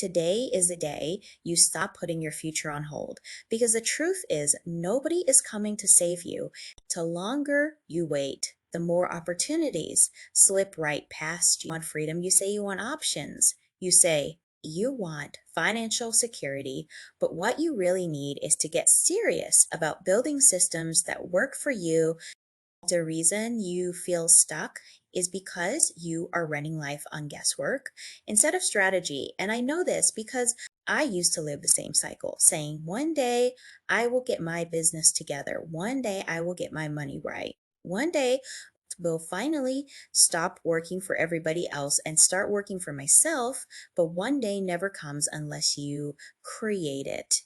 Today is the day you stop putting your future on hold because the truth is nobody is coming to save you. The longer you wait, the more opportunities slip right past you. You want freedom, you say you want options. You say you want financial security, but what you really need is to get serious about building systems that work for you. The reason you feel stuck is because you are running life on guesswork instead of strategy. And I know this because I used to live the same cycle, saying one day I will get my business together. One day I will get my money right. One day will finally stop working for everybody else and start working for myself. But one day never comes unless you create it.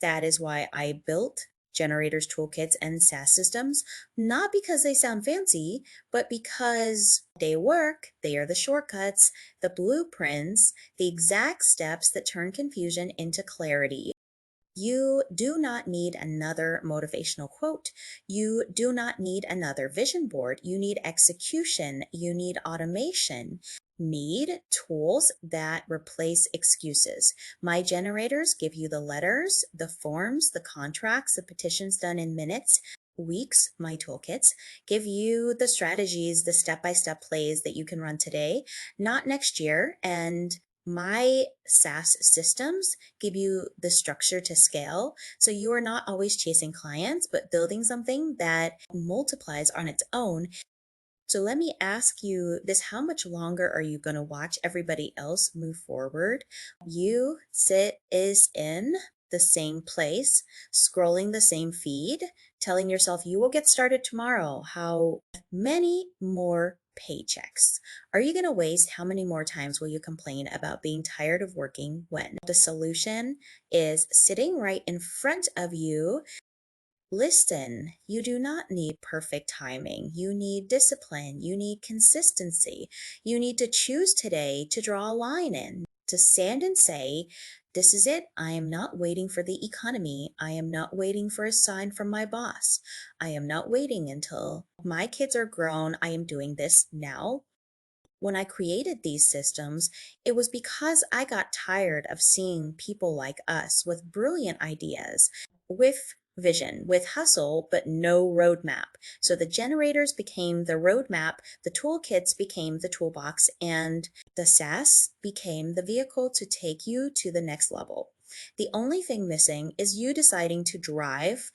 That is why I built generators, toolkits, and SaaS systems, not because they sound fancy, but because they work. They are the shortcuts, the blueprints, the exact steps that turn confusion into clarity. You do not need another motivational quote. You do not need another vision board. You need execution. You need automation. Need tools that replace excuses. My generators give you the letters, the forms, the contracts, the petitions done in minutes, weeks. My toolkits give you the strategies, the step-by-step plays that you can run today, not next year. And my SaaS systems give you the structure to scale. So you are not always chasing clients, but building something that multiplies on its own. So let me ask you this: how much longer are you going to watch everybody else move forward? You sit is in the same place, scrolling the same feed, telling yourself you will get started tomorrow. How many more paychecks are you going to waste? How many more times will you complain about being tired of working when the solution is sitting right in front of you? Listen, you do not need perfect timing. You need discipline. You need consistency. You need to choose today to draw a line in, to stand and say, this is it. I am not waiting for the economy. I am not waiting for a sign from my boss. I am not waiting until my kids are grown. I am doing this now. When I created these systems, it was because I got tired of seeing people like us with brilliant ideas, with vision, with hustle, but no roadmap. So the generators became the roadmap, the toolkits became the toolbox, and the SaaS became the vehicle to take you to the next level. The only thing missing is you deciding to drive.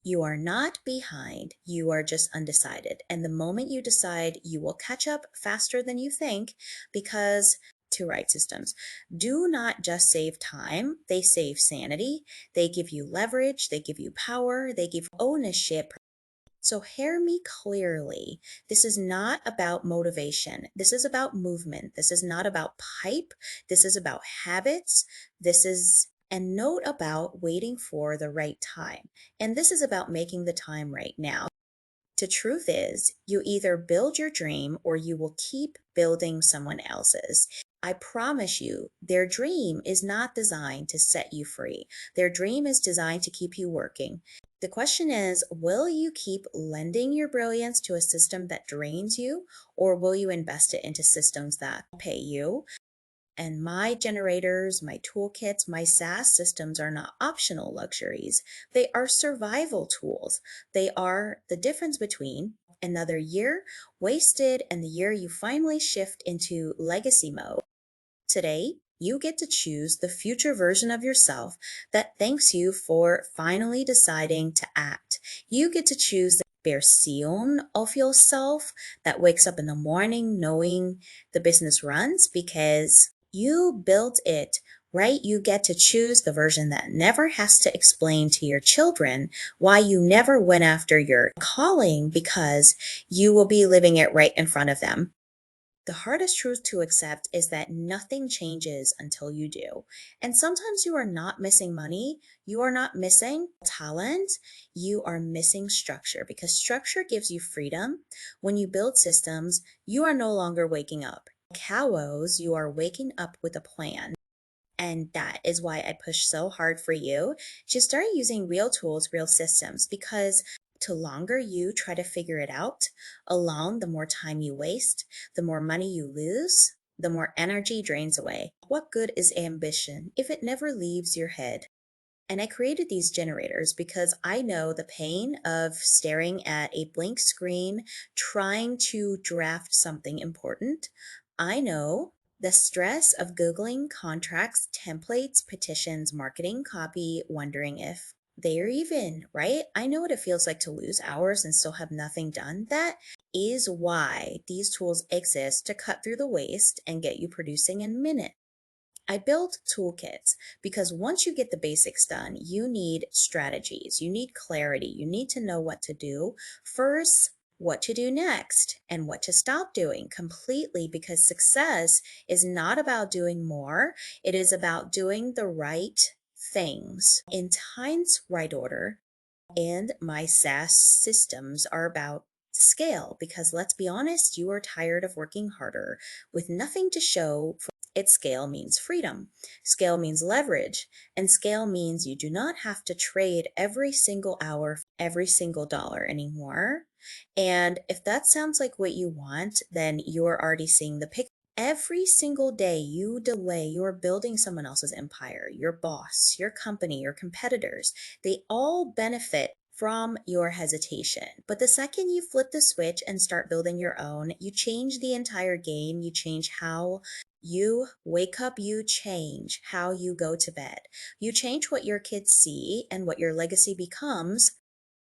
You are not behind, you are just undecided. And the moment you decide, you will catch up faster than you think, because to write systems do not just save time, they save sanity, they give you leverage, they give you power, they give ownership. So hear me clearly. This is not about motivation. This is about movement. This is not about hype. This is about habits. And note about waiting for the right time. And this is about making the time right now. The truth is, you either build your dream or you will keep building someone else's. I promise you, their dream is not designed to set you free. Their dream is designed to keep you working. The question is, will you keep lending your brilliance to a system that drains you, or will you invest it into systems that pay you? And my generators, my toolkits, my SaaS systems are not optional luxuries. They are survival tools. They are the difference between another year wasted and the year you finally shift into legacy mode. Today, you get to choose the future version of yourself that thanks you for finally deciding to act. You get to choose the version of yourself that wakes up in the morning knowing the business runs because you built it, right? You get to choose the version that never has to explain to your children why you never went after your calling, because you will be living it right in front of them. The hardest truth to accept is that nothing changes until you do. And sometimes you are not missing money, you are not missing talent, you are missing structure, because structure gives you freedom. When you build systems, you are no longer waking up cows, you are waking up with a plan. And that is why I push so hard for you to start using real tools, real systems, because the longer you try to figure it out alone, the more time you waste, the more money you lose, the more energy drains away. What good is ambition if it never leaves your head? And I created these generators because I know the pain of staring at a blank screen trying to draft something important. I know the stress of Googling contracts, templates, petitions, marketing copy, wondering if they're even, right? I know what it feels like to lose hours and still have nothing done. That is why these tools exist, to cut through the waste and get you producing in minutes. I built toolkits because once you get the basics done, you need strategies, you need clarity, you need to know what to do first, what to do next, and what to stop doing completely, because success is not about doing more, it is about doing the right things in time's right order. And my SaaS systems are about scale, because let's be honest, you are tired of working harder with nothing to show for it. Scale means freedom, scale means leverage, and scale means you do not have to trade every single hour, every single dollar anymore. And if that sounds like what you want, then you're already seeing the picture. Every single day you delay, you're building someone else's empire, your boss, your company, your competitors. They all benefit from your hesitation. But the second you flip the switch and start building your own, you change the entire game. You change how you wake up, you change how you go to bed, you change what your kids see and what your legacy becomes.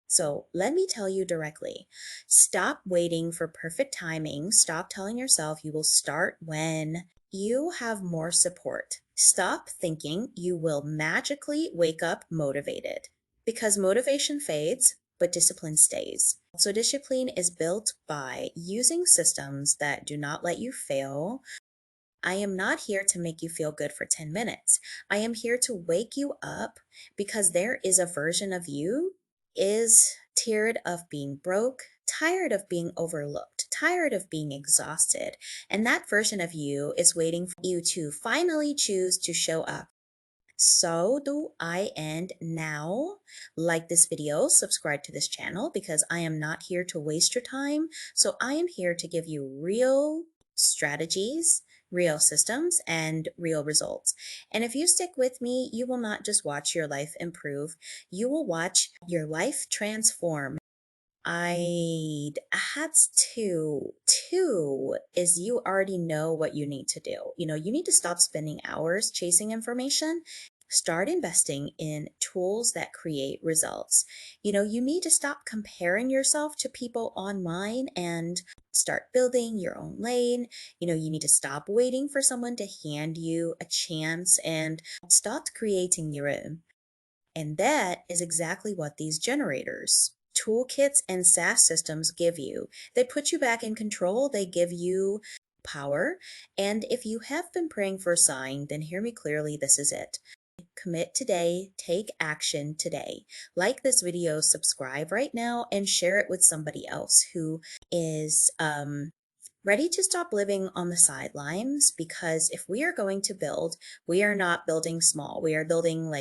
So let me tell you directly, stop waiting for perfect timing. Stop telling yourself you will start when you have more support. Stop thinking you will magically wake up motivated, because motivation fades, but discipline stays. So discipline is built by using systems that do not let you fail. I am not here to make you feel good for 10 minutes. I am here to wake you up, because there is a version of you is tired of being broke, tired of being overlooked, tired of being exhausted. And that version of you is waiting for you to finally choose to show up. So do I end now. Like this video, subscribe to this channel, because I am not here to waste your time. So I am here to give you real strategies, real systems, and real results. And if you stick with me, you will not just watch your life improve, you will watch your life transform. I'd add two is you already know what you need to do. You need to stop spending hours chasing information. Start investing in tools that create results. You need to stop comparing yourself to people online and start building your own lane. You need to stop waiting for someone to hand you a chance and start creating your own. And that is exactly what these generators, toolkits, and SaaS systems give you. They put you back in control, they give you power. And if you have been praying for a sign, then hear me clearly, this is it. Commit today, take action today. Like this video, subscribe right now, and share it with somebody else who is ready to stop living on the sidelines. Because if we are going to build, we are not building small, we are building like